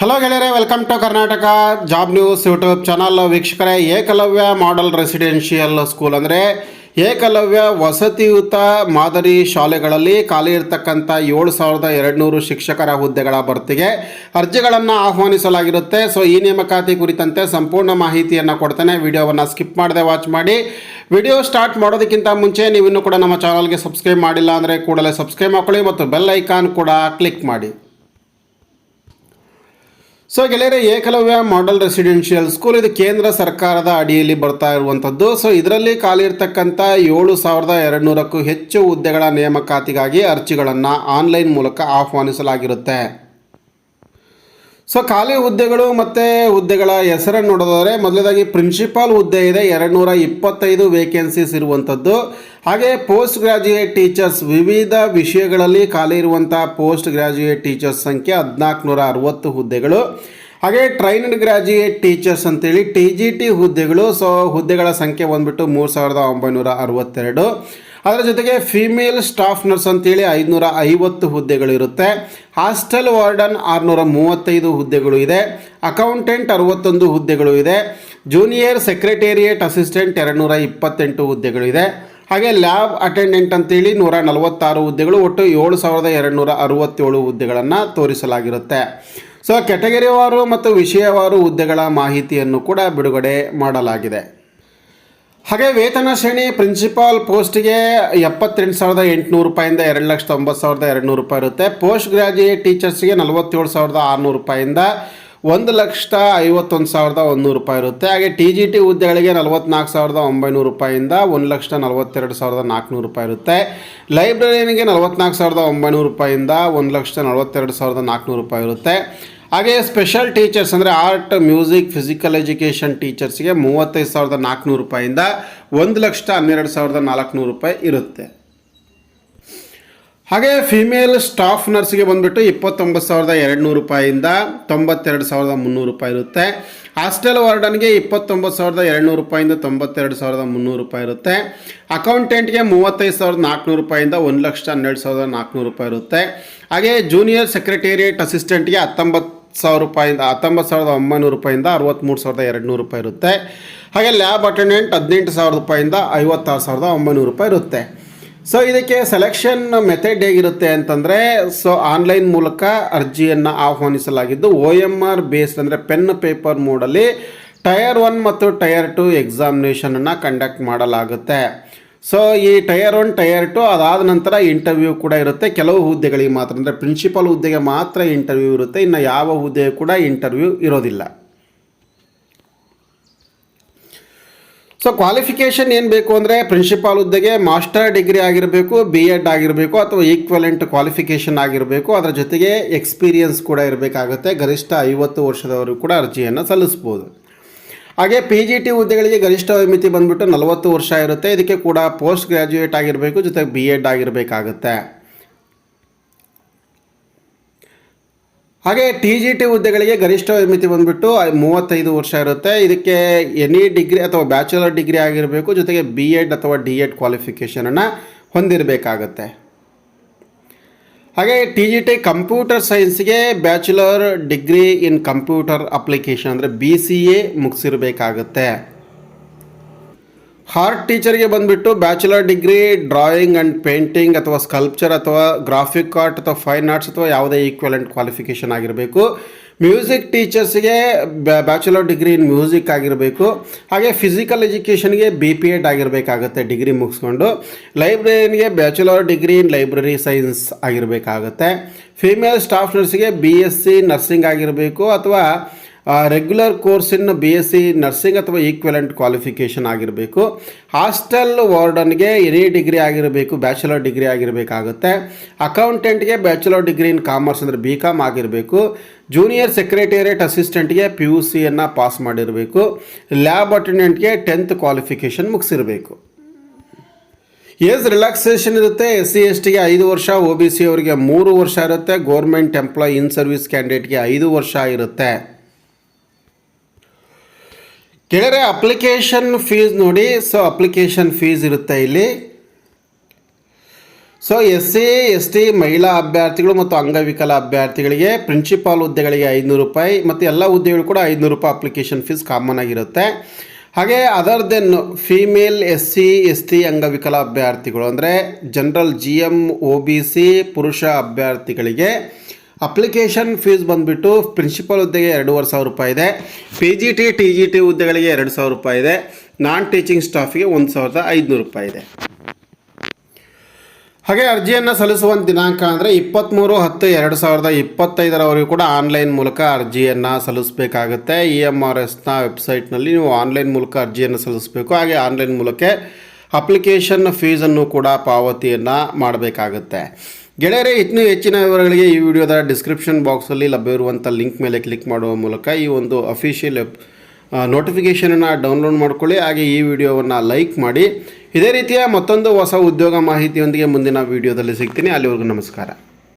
Hello ಗೆಳೆಯರೆ, welcome to Karnataka job news YouTube channel. ವೀಕ್ಷಕರೇ, Eklavya model residential school ಅಂದರೆ ಏಕಲವ್ಯ ವಸತಿಯುತ ಮಾದರಿ ಶಾಲೆಗಳಲ್ಲಿ ಖಾಲಿ ಇರತಕ್ಕಂಥ 7,200 ಶಿಕ್ಷಕರ ಹುದ್ದೆಗಳ ಭರ್ತಿಗೆ ಅರ್ಜಿಗಳನ್ನು ಆಹ್ವಾನಿಸಲಾಗಿರುತ್ತೆ. ಸೊ ಈ ನೇಮಕಾತಿ ಕುರಿತಂತೆ ಸಂಪೂರ್ಣ ಮಾಹಿತಿಯನ್ನು ಕೊಡ್ತೇನೆ. ವಿಡಿಯೋವನ್ನು ಸ್ಕಿಪ್ ಮಾಡದೆ ವಾಚ್ ಮಾಡಿ. ವಿಡಿಯೋ ಸ್ಟಾರ್ಟ್ ಮಾಡೋದಕ್ಕಿಂತ ಮುಂಚೆ ನೀವಿನ್ನೂ ಕೂಡ ನಮ್ಮ ಚಾನಲ್ಗೆ ಸಬ್ಸ್ಕ್ರೈಬ್ ಮಾಡಿಲ್ಲ ಅಂದರೆ ಕೂಡಲೇ ಸಬ್ಸ್ಕ್ರೈಬ್ ಮಾಡ್ಕೊಳ್ಳಿ ಮತ್ತು ಬೆಲ್ ಐಕಾನ್ ಕೂಡ ಕ್ಲಿಕ್ ಮಾಡಿ. ಸೊ ಗೆಳೆಯರೆ, ಏಕಲವ್ಯ ಮಾಡೆಲ್ ರೆಸಿಡೆನ್ಷಿಯಲ್ ಸ್ಕೂಲ್ ಇದು ಕೇಂದ್ರ ಸರ್ಕಾರದ ಅಡಿಯಲ್ಲಿ ಬರ್ತಾ ಇರುವಂಥದ್ದು. ಸೊ ಇದರಲ್ಲಿ ಖಾಲಿ ಇರ್ತಕ್ಕಂಥ 7,200ಕ್ಕೂ ಹೆಚ್ಚು ಹುದ್ದೆಗಳ ನೇಮಕಾತಿಗಾಗಿ ಅರ್ಜಿಗಳನ್ನು ಆನ್ಲೈನ್ ಮೂಲಕ ಆಹ್ವಾನಿಸಲಾಗಿರುತ್ತೆ. ಸೊ ಖಾಲಿ ಹುದ್ದೆಗಳು ಮತ್ತು ಹುದ್ದೆಗಳ ಹೆಸರನ್ನು ನೋಡೋದಾದರೆ, ಮೊದಲನೇದಾಗಿ ಪ್ರಿನ್ಸಿಪಾಲ್ ಹುದ್ದೆ ಇದೆ, 225 ವೇಕೆನ್ಸೀಸ್ ಇರುವಂಥದ್ದು. ಹಾಗೆ ಪೋಸ್ಟ್ ಗ್ರ್ಯಾಜುಯೇಟ್ ಟೀಚರ್ಸ್, ವಿವಿಧ ವಿಷಯಗಳಲ್ಲಿ ಖಾಲಿ ಇರುವಂಥ ಪೋಸ್ಟ್ ಗ್ರ್ಯಾಜುಯೇಟ್ ಟೀಚರ್ಸ್ ಸಂಖ್ಯೆ 1,460 ಹುದ್ದೆಗಳು. ಹಾಗೆ ಟ್ರೈನ್ಡ್ ಗ್ರ್ಯಾಜುಯೇಟ್ ಟೀಚರ್ಸ್ ಅಂತೇಳಿ TGT ಹುದ್ದೆಗಳು. ಸೊ ಹುದ್ದೆಗಳ ಸಂಖ್ಯೆ ಬಂದುಬಿಟ್ಟು 3,962. ಅದರ ಜೊತೆಗೆ ಫೀಮೇಲ್ ಸ್ಟಾಫ್ ನರ್ಸ್ ಅಂತೇಳಿ 550 ಹುದ್ದೆಗಳಿರುತ್ತೆ. ಹಾಸ್ಟೆಲ್ ವಾರ್ಡನ್ 635 ಹುದ್ದೆಗಳು ಇದೆ. ಅಕೌಂಟೆಂಟ್ 61 ಹುದ್ದೆಗಳು ಇದೆ. ಜೂನಿಯರ್ ಸೆಕ್ರೆಟೇರಿಯೇಟ್ ಅಸಿಸ್ಟೆಂಟ್ 228 ಹುದ್ದೆಗಳು ಇದೆ. ಹಾಗೆ ಲ್ಯಾಬ್ ಅಟೆಂಡೆಂಟ್ ಅಂತೇಳಿ 146 ಹುದ್ದೆಗಳು. ಒಟ್ಟು 7,267 ಹುದ್ದೆಗಳನ್ನು ತೋರಿಸಲಾಗಿರುತ್ತೆ. ಸೊ ಕೆಟಗರಿವಾರು ಮತ್ತು ವಿಷಯವಾರು ಹುದ್ದೆಗಳ ಮಾಹಿತಿಯನ್ನು ಕೂಡ ಬಿಡುಗಡೆ ಮಾಡಲಾಗಿದೆ. ಹಾಗೆ ವೇತನ ಶ್ರೇಣಿ ಪ್ರಿನ್ಸಿಪಾಲ್ ಪೋಸ್ಟಿಗೆ 78,800 ರೂಪಾಯಿಂದ 2,90,200 ರೂಪಾಯಿ ಇರುತ್ತೆ. ಪೋಸ್ಟ್ ಗ್ರ್ಯಾಜುಯೇಟ್ ಟೀಚರ್ಸ್ಗೆ 47,600 ರೂಪಾಯಿಂದ 1,51,100 ರೂಪಾಯಿ ಇರುತ್ತೆ. ಹಾಗೆ TGT ಹುದ್ದೆಗಳಿಗೆ 44,900 ರೂಪಾಯಿಂದ 1,42,400 ರೂಪಾಯಿ ಇರುತ್ತೆ. ಲೈಬ್ರರಿಯನ್ಗೆ 44,900 ರೂಪಾಯಿಂದ 1,42,400 ರೂಪಾಯಿ ಇರುತ್ತೆ. ಹಾಗೆ ಸ್ಪೆಷಲ್ ಟೀಚರ್ಸ್ ಅಂದರೆ ಆರ್ಟ್, ಮ್ಯೂಸಿಕ್, ಫಿಸಿಕಲ್ ಎಜುಕೇಷನ್ ಟೀಚರ್ಸ್ಗೆ 35,400 ರೂಪಾಯಿಂದ 1,12,400 ರೂಪಾಯಿ ಇರುತ್ತೆ. ಹಾಗೆ ಫಿಮೇಲ್ ಸ್ಟಾಫ್ ನರ್ಸ್ಗೆ ಬಂದುಬಿಟ್ಟು 29,200 ರೂಪಾಯಿಂದ 92,300 ರೂಪಾಯಿ ಇರುತ್ತೆ. ಹಾಸ್ಟೆಲ್ ವಾರ್ಡನ್ಗೆ 29,200 ರೂಪಾಯಿಂದ 92,300 ರೂಪಾಯಿ ಇರುತ್ತೆ. ಅಕೌಂಟೆಂಟ್ಗೆ 35,400 ರೂಪಾಯಿಂದ 1,12,400 ರೂಪಾಯಿ ಇರುತ್ತೆ. ಹಾಗೆ ಜೂನಿಯರ್ ಸೆಕ್ರೆಟೇರಿಯೇಟ್ ಅಸಿಸ್ಟೆಂಟ್ಗೆ 19,000 ರೂಪಾಯಿಂದ 19,900 ರೂಪಾಯಿಂದ 63,200 ರೂಪಾಯಿ ಇರುತ್ತೆ. ಹಾಗೆ ಲ್ಯಾಬ್ ಅಟೆಂಡೆಂಟ್ 18,000 ರೂಪಾಯಿಂದ 56,900 ರೂಪಾಯಿ ಇರುತ್ತೆ. ಸೊ ಇದಕ್ಕೆ ಸೆಲೆಕ್ಷನ್ ಮೆಥಡ್ ಹೇಗಿರುತ್ತೆ ಅಂತಂದರೆ, ಸೊ ಆನ್ಲೈನ್ ಮೂಲಕ ಅರ್ಜಿಯನ್ನು ಆಹ್ವಾನಿಸಲಾಗಿದ್ದು OMR ಬೇಸ್ಡ್ ಅಂದರೆ ಪೆನ್ ಪೇಪರ್ ಮೋಡಲ್ಲಿ ಟೈರ್ 1 ಮತ್ತು ಟೈರ್ 2 ಎಕ್ಸಾಮಿನೇಷನನ್ನು ಕಂಡಕ್ಟ್ ಮಾಡಲಾಗುತ್ತೆ. ಸೊ ಈ ಟೈರ್ 1 ಟೈರ್ 2 ಅದಾದ ನಂತರ ಇಂಟರ್ವ್ಯೂ ಕೂಡ ಇರುತ್ತೆ. ಕೆಲವು ಹುದ್ದೆಗಳಿಗೆ ಮಾತ್ರ, ಅಂದರೆ ಪ್ರಿನ್ಸಿಪಲ್ ಹುದ್ದೆಗೆ ಮಾತ್ರ ಇಂಟರ್ವ್ಯೂ ಇರುತ್ತೆ. ಇನ್ನು ಯಾವ ಹುದ್ದೆಗೂ ಕೂಡ ಇಂಟರ್ವ್ಯೂ ಇರೋದಿಲ್ಲ. ಸೊ ಕ್ವಾಲಿಫಿಕೇಷನ್ ಏನು ಬೇಕು ಅಂದರೆ, ಪ್ರಿನ್ಸಿಪಾಲ್ ಹುದ್ದೆಗೆ ಮಾಸ್ಟರ್ ಡಿಗ್ರಿ ಆಗಿರಬೇಕು, BEd ಆಗಿರಬೇಕು ಅಥವಾ ಈಕ್ವಲೆಂಟ್ ಕ್ವಾಲಿಫಿಕೇಷನ್ ಆಗಿರಬೇಕು. ಅದರ ಜೊತೆಗೆ ಎಕ್ಸ್ಪೀರಿಯನ್ಸ್ ಕೂಡ ಇರಬೇಕಾಗುತ್ತೆ. ಗರಿಷ್ಠ 50 ವರ್ಷದವರು ಕೂಡ ಅರ್ಜಿಯನ್ನು ಸಲ್ಲಿಸ್ಬೋದು. ಹಾಗೆ PGT ಹುದ್ದೆಗಳಿಗೆ ಗರಿಷ್ಠ ಮಿತಿ ಬಂದುಬಿಟ್ಟು 40 ವರ್ಷ ಇರುತ್ತೆ. ಇದಕ್ಕೆ ಕೂಡ ಪೋಸ್ಟ್ ಗ್ರ್ಯಾಜುಯೇಟ್ ಆಗಿರಬೇಕು, ಜೊತೆಗೆ BEd ಆಗಿರಬೇಕಾಗುತ್ತೆ. ಹಾಗೆ TGT ಹುದ್ದೆಗಳಿಗೆ ಗರಿಷ್ಠ ಮಿತಿ ಬಂದುಬಿಟ್ಟು 35 ವರ್ಷ ಇರುತ್ತೆ. ಇದಕ್ಕೆ ಎನಿ ಡಿಗ್ರಿ ಅಥವಾ ಬ್ಯಾಚುಲರ್ ಡಿಗ್ರಿ ಆಗಿರಬೇಕು, ಜೊತೆಗೆ BEd ಅಥವಾ DEd ಕ್ವಾಲಿಫಿಕೇಷನನ್ನು ಹೊಂದಿರಬೇಕಾಗತ್ತೆ. ಹಾಗೆ TGT ಕಂಪ್ಯೂಟರ್ ಸೈನ್ಸ್ಗೆ bachelor degree in computer application ಅಂದರೆ BCA ಮುಗಿಸಿರಬೇಕಾಗತ್ತೆ. ಆರ್ಟ್ ಟೀಚರ್ಗೆ ಬಂದುಬಿಟ್ಟು bachelor degree drawing and painting ಅಥವಾ ಸ್ಕಲ್ಪ್ಚರ್ ಅಥವಾ ಗ್ರಾಫಿಕ್ ಆರ್ಟ್ ಅಥವಾ ಫೈನ್ ಆರ್ಟ್ಸ್ ಅಥವಾ ಯಾವುದೇ ಈಕ್ವಲೆಂಟ್ ಕ್ವಾಲಿಫಿಕೇಷನ್ ಆಗಿರಬೇಕು. ಮ್ಯೂಸಿಕ್ ಟೀಚರ್ಸ್ಗೆ ಬ್ಯಾಚುಲರ್ ಡಿಗ್ರಿ ಇನ್ ಮ್ಯೂಸಿಕ್ ಆಗಿರಬೇಕು. ಹಾಗೆ ಫಿಸಿಕಲ್ ಎಜುಕೇಷನ್ಗೆ BPEd ಆಗಿರಬೇಕಾಗುತ್ತೆ ಡಿಗ್ರಿ ಮುಗಿಸ್ಕೊಂಡು. ಲೈಬ್ರರಿಯನ್ಗೆ bachelor degree in library science ಆಗಿರಬೇಕಾಗುತ್ತೆ. Female staff ನರ್ಸ್ಗೆ BSc ನರ್ಸಿಂಗ್ ಆಗಿರಬೇಕು ಅಥವಾ regular course in BSc nursing ಅಥವಾ ಈಕ್ವಲೆಂಟ್ ಕ್ವಾಲಿಫಿಕೇಷನ್ ಆಗಿರಬೇಕು. ಹಾಸ್ಟೆಲ್ ವಾರ್ಡನ್ಗೆ ಎನಿ ಡಿಗ್ರಿ ಆಗಿರಬೇಕು, ಬ್ಯಾಚುಲರ್ ಡಿಗ್ರಿ ಆಗಿರಬೇಕಾಗುತ್ತೆ. ಅಕೌಂಟೆಂಟ್ಗೆ ಬ್ಯಾಚುಲರ್ ಡಿಗ್ರಿ ಇನ್ ಕಾಮರ್ಸ್ ಅಂದರೆ BCom ಆಗಿರಬೇಕು. ಜೂನಿಯರ್ ಸೆಕ್ರೆಟೇರಿಯೇಟ್ ಅಸಿಸ್ಟೆಂಟ್ಗೆ PUCಯನ್ನು ಪಾಸ್ ಮಾಡಿರಬೇಕು. ಲ್ಯಾಬ್ ಅಟೆಂಡೆಂಟ್ಗೆ 10th ಕ್ವಾಲಿಫಿಕೇಷನ್ ಮುಗಿಸಿರಬೇಕು. ಏಜ್ ರಿಲ್ಯಾಕ್ಸೇಷನ್ ಇರುತ್ತೆ. SC STಗೆ 5 ವರ್ಷ, OBC ಅವರಿಗೆ 3 ವರ್ಷ ಇರುತ್ತೆ. ಗೌರ್ಮೆಂಟ್ ಎಂಪ್ಲಾಯ್ ಇನ್ ಸರ್ವಿಸ್ ಕ್ಯಾಂಡಿಡೇಟ್ಗೆ 5 ವರ್ಷ ಇರುತ್ತೆ. ಕೆಳಗಡೆ ಅಪ್ಲಿಕೇಶನ್ ಫೀಸ್ ನೋಡಿ. ಸೊ ಅಪ್ಲಿಕೇಶನ್ ಫೀಸ್ ಇರುತ್ತೆ ಇಲ್ಲಿ. ಸೊ SC/ST ಮಹಿಳಾ ಅಭ್ಯರ್ಥಿಗಳು ಮತ್ತು ಅಂಗವಿಕಲ ಅಭ್ಯರ್ಥಿಗಳಿಗೆ ಪ್ರಿನ್ಸಿಪಾಲ್ ಹುದ್ದೆಗಳಿಗೆ 500 ರೂಪಾಯಿ ಮತ್ತು ಎಲ್ಲ ಹುದ್ದೆಗಳು ಕೂಡ 500 ರೂಪಾಯಿ ಅಪ್ಲಿಕೇಶನ್ ಫೀಸ್ ಕಾಮನ್ ಆಗಿರುತ್ತೆ. ಹಾಗೆ ಅದರ್ ದೆನ್ ಫೀಮೇಲ್ SC/ST ಅಂಗವಿಕಲ ಅಭ್ಯರ್ಥಿಗಳು ಅಂದರೆ ಜನರಲ್ GM OBC ಪುರುಷ ಅಭ್ಯರ್ಥಿಗಳಿಗೆ ಅಪ್ಲಿಕೇಶನ್ ಫೀಸ್ ಬಂದುಬಿಟ್ಟು ಪ್ರಿನ್ಸಿಪಲ್ ಹುದ್ದೆಗೆ 2500 ರೂಪಾಯಿ ಇದೆ. PGT TGT ಹುದ್ದೆಗಳಿಗೆ 2000 ರೂಪಾಯಿ ಇದೆ. ನಾನ್ ಟೀಚಿಂಗ್ ಸ್ಟಾಫಿಗೆ 1500 ರೂಪಾಯಿ ಇದೆ. ಹಾಗೆ ಅರ್ಜಿಯನ್ನು ಸಲ್ಲಿಸುವಂಥ ದಿನಾಂಕ ಅಂದರೆ 23/10/2025 ಕೂಡ ಆನ್ಲೈನ್ ಮೂಲಕ ಅರ್ಜಿಯನ್ನು ಸಲ್ಲಿಸಬೇಕಾಗುತ್ತೆ. EMRSನ ವೆಬ್ಸೈಟ್ನಲ್ಲಿ ನೀವು ಆನ್ಲೈನ್ ಮೂಲಕ ಅರ್ಜಿಯನ್ನು ಸಲ್ಲಿಸಬೇಕು. ಹಾಗೆ ಆನ್ಲೈನ್ ಮೂಲಕ ಅಪ್ಲಿಕೇಶನ್ ಫೀಸನ್ನು ಕೂಡ ಪಾವತಿಯನ್ನು ಮಾಡಬೇಕಾಗುತ್ತೆ. ಗೆಳೆಯರೇ, ಇನ್ನೂ ಹೆಚ್ಚಿನ ವಿವರಗಳಿಗೆ ಈ ವಿಡಿಯೋದ ಡಿಸ್ಕ್ರಿಪ್ಷನ್ ಬಾಕ್ಸಲ್ಲಿ ಲಭ್ಯವಿರುವಂಥ ಲಿಂಕ್ ಮೇಲೆ ಕ್ಲಿಕ್ ಮಾಡುವ ಮೂಲಕ ಈ ಒಂದು ಅಫಿಷಿಯಲ್ ನೋಟಿಫಿಕೇಷನನ್ನು ಡೌನ್ಲೋಡ್ ಮಾಡ್ಕೊಳ್ಳಿ. ಹಾಗೆ ಈ ವಿಡಿಯೋವನ್ನು ಲೈಕ್ ಮಾಡಿ. ಇದೇ ರೀತಿಯ ಮತ್ತೊಂದು ಹೊಸ ಉದ್ಯೋಗ ಮಾಹಿತಿಯೊಂದಿಗೆ ಮುಂದಿನ ವಿಡಿಯೋದಲ್ಲಿ ಸಿಗ್ತೀನಿ. ಅಲ್ಲಿವರೆಗೂ ನಮಸ್ಕಾರ.